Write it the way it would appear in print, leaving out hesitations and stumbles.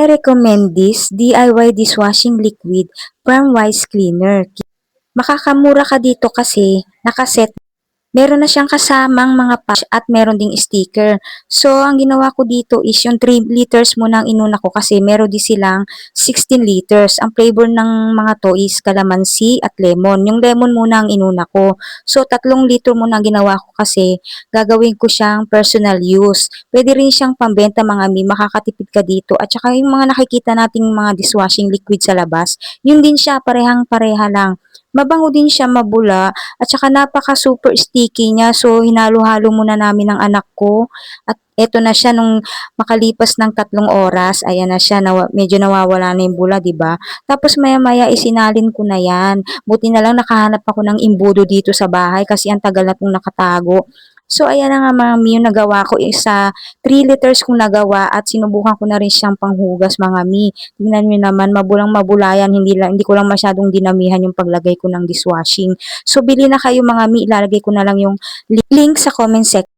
I recommend this DIY dishwashing liquid from Wise Cleaner. Makakamura ka dito kasi nakaset. Meron na siyang kasamang mga patch at meron ding sticker. So, ang ginawa ko dito is yung 3 liters muna ang inuna ko kasi meron din silang 16 liters. Ang flavor ng mga to is calamansi at lemon. Yung lemon muna ang inuna ko. So, 3 litro muna ang ginawa ko kasi gagawin ko siyang personal use. Pwede rin siyang pambenta mga mi, makakatipid ka dito. At saka yung mga nakikita nating mga dishwashing liquid sa labas, yun din siya, parehang-pareha lang. Mabango din siya, mabula, at saka napaka super sticky niya. So, hinalo-halo muna namin ng anak ko. At eto na siya nung makalipas ng 3 oras. Ayan na siya, medyo nawawala na yung bula, 'di ba? Tapos maya-maya isinalin ko na 'yan. Buti na lang nakahanap ako ng imbudo dito sa bahay kasi ang tagal na 'tong nakatago. So, ayan na nga mga mi, yung nagawa ko is 3 liters kong nagawa at sinubukan ko na rin siyang panghugas mga mi. Tingnan niyo naman, mabulang-mabula yan, hindi ko lang masyadong dinamihan yung paglagay ko ng dishwashing. So, bili na kayo mga mi, ilalagay ko na lang yung link sa comment section.